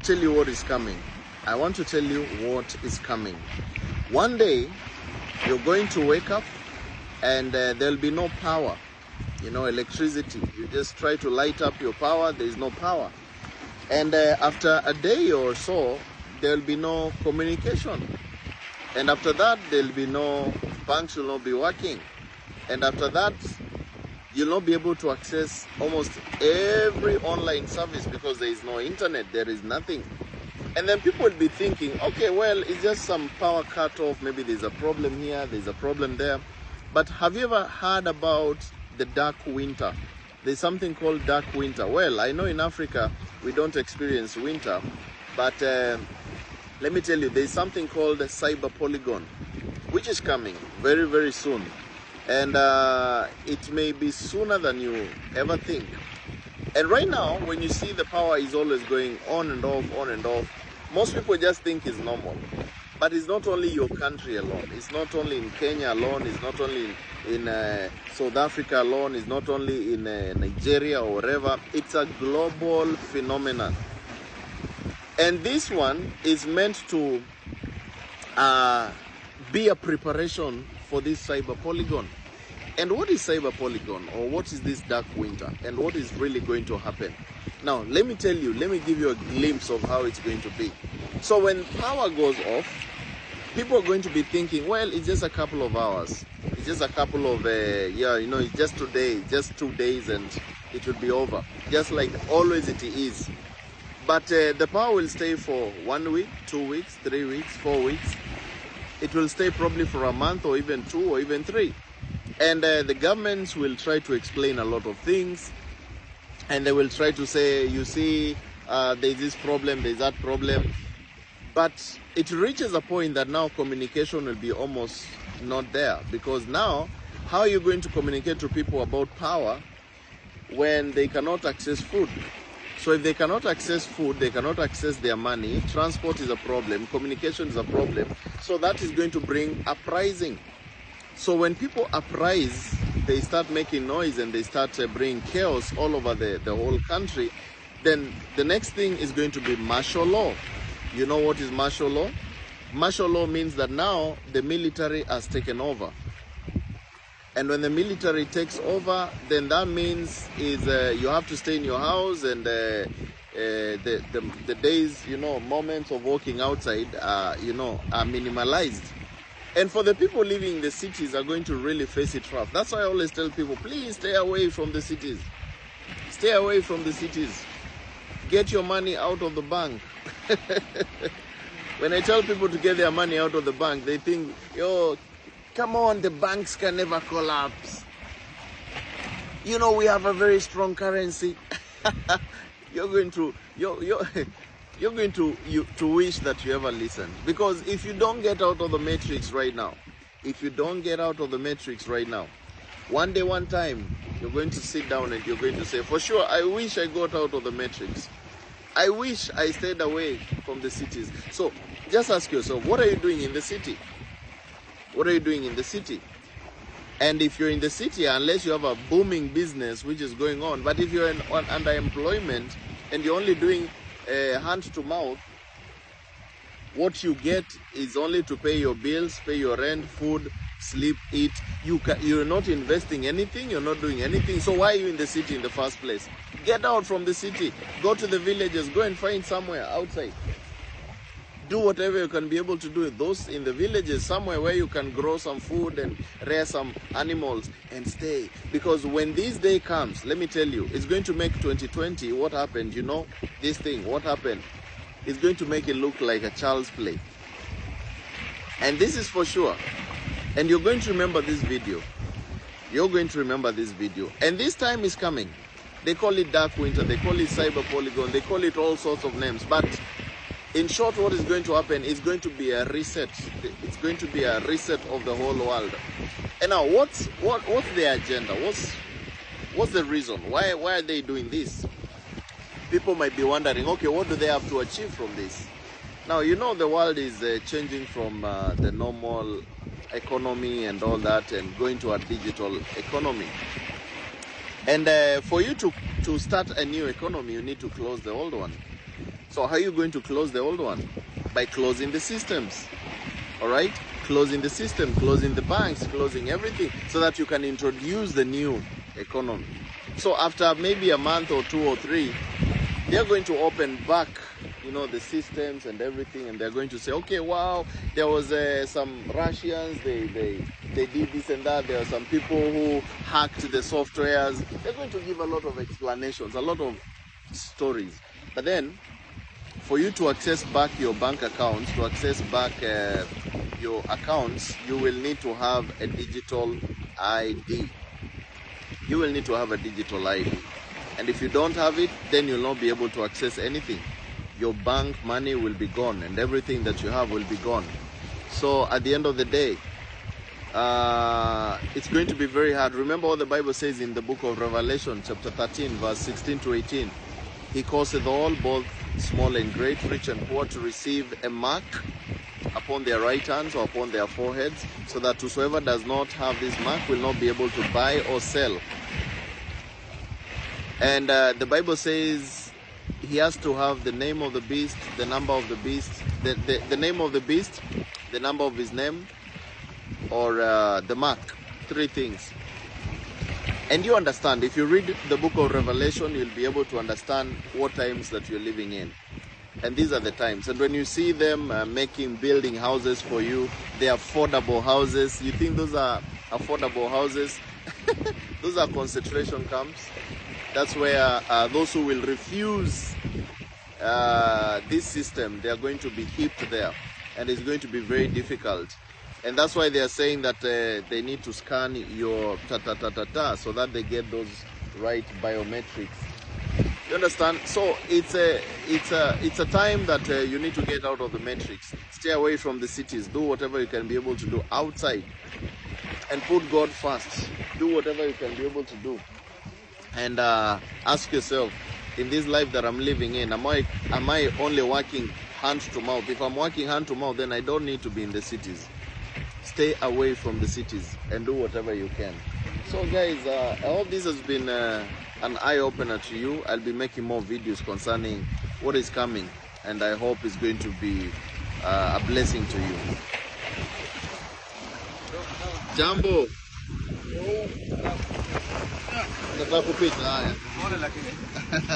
tell you what is coming. I want to tell you what is coming. One day, you're going to wake up and there'll be no power. You know, electricity. You just try to light up your power, there is no power. And after a day or so, there'll be no communication. And after that, there'll be no, banks will not be working. And after that, you'll not be able to access almost every online service because there is no internet, there is nothing. And then people will be thinking, okay, well, it's just some power cut off, maybe there's a problem here, there's a problem there. But have you ever heard about the dark winter? There's something called dark winter. Well, I know in Africa, we don't experience winter, but let me tell you, there's something called a cyber polygon, which is coming very, very soon. And it may be sooner than you ever think. And right now, when you see the power is always going on and off, most people just think it's normal. But it's not only your country alone. It's not only in Kenya alone. It's not only in South Africa alone. It's not only in Nigeria or wherever. It's a global phenomenon. And this one is meant to be a preparation for this cyber polygon. And what is cyber polygon, or what is this dark winter, and what is really going to happen? Now, let me tell you, let me give you a glimpse of how it's going to be. So when power goes off, people are going to be thinking, well, it's just a couple of hours. It's just a couple of, it's just today, just 2 days, and it will be over. Just like always it is. But the power will stay for 1 week, 2 weeks, 3 weeks, 4 weeks. It will stay probably for a month, or even 2, or even 3. And the governments will try to explain a lot of things. And they will try to say, you see, there's this problem, there's that problem. But it reaches a point that now communication will be almost not there. Because now, how are you going to communicate to people about power when they cannot access food? So if they cannot access food, they cannot access their money, transport is a problem, communication is a problem. So that is going to bring uprising. So when people uprise, they start making noise and they start bringing chaos all over the whole country, then the next thing is going to be martial law. You know what is martial law? Martial law means that now the military has taken over. And when the military takes over, then that means is you have to stay in your house, and the days, moments of walking outside, are minimalized. And for the people living in the cities are going to really face it rough. That's why I always tell people, please stay away from the cities. Stay away from the cities. Get your money out of the bank. When I tell people to get their money out of the bank, they think, come on, the banks can never collapse. We have a very strong currency. You're going to wish that you ever listened. Because if you don't get out of the matrix right now, one day, one time, you're going to sit down and you're going to say, for sure, I wish I got out of the matrix. I wish I stayed away from the cities. So just ask yourself, what are you doing in the city? What are you doing in the city? And if you're in the city, unless you have a booming business which is going on, but if you're on underemployment and you're only doing hand to mouth, what you get is only to pay your bills, pay your rent, food, sleep, eat. You're not investing anything, you're not doing anything. So why are you in the city in the first place? Get out from the city, go to the villages, go and find somewhere outside. Do whatever you can be able to do. Those in the villages, somewhere where you can grow some food and rear some animals and stay. Because when this day comes, let me tell you, it's going to make 2020, what happened, this thing, what happened? It's going to make it look like a child's play. And this is for sure. And you're going to remember this video. You're going to remember this video. And this time is coming. They call it dark winter, they call it cyber polygon, they call it all sorts of names. But in short, what is going to happen is going to be a reset. It's going to be a reset of the whole world. And now, what's their agenda? What's the reason? Why are they doing this? People might be wondering, okay, what do they have to achieve from this? Now, the world is changing from the normal economy and all that and going to a digital economy. And for you to start a new economy, you need to close the old one. So how are you going to close the old one? By closing the systems. All right? Closing the system, closing the banks, closing everything, so that you can introduce the new economy. So after maybe a month or 2 or 3, they're going to open back, you know, the systems and everything, and they're going to say, okay, wow, there was some Russians, they did this and that. There are some people who hacked the softwares. They're going to give a lot of explanations, a lot of stories. But then, for you to access back your bank accounts, to access back your accounts, you will need to have a digital ID. You will need to have a digital ID. And if you don't have it, then you'll not be able to access anything. Your bank money will be gone, and everything that you have will be gone. So at the end of the day, it's going to be very hard. Remember what the Bible says in the book of Revelation, chapter 13, verse 16 to 18. He causeth all, both small and great, rich and poor, to receive a mark upon their right hands or upon their foreheads, so that whosoever does not have this mark will not be able to buy or sell. And the Bible says he has to have the name of the beast, the number of the beast, the name of the beast, the number of his name, or the mark. 3 things. And you understand, if you read the book of Revelation, you'll be able to understand what times that you're living in. And these are the times. And when you see them building houses for you, they're affordable houses. You think those are affordable houses? Those are concentration camps. That's where those who will refuse this system, they are going to be heaped there. And it's going to be very difficult. And that's why they are saying that they need to scan your so that they get those right biometrics. You understand? So it's a time that you need to get out of the matrix. Stay away from the cities. Do whatever you can be able to do outside, and put God first. Do whatever you can be able to do, and ask yourself, in this life that I'm living in, am I only working hand to mouth? If I'm working hand to mouth, then I don't need to be in the cities. Stay away from the cities and do whatever you can. So guys, I hope this has been an eye-opener to you. I'll be making more videos concerning what is coming, and I hope it's going to be a blessing to you. Jambo. Nataka kupita haya.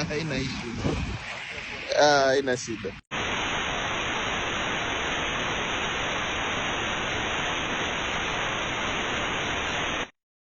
Haina issue. Haina shida.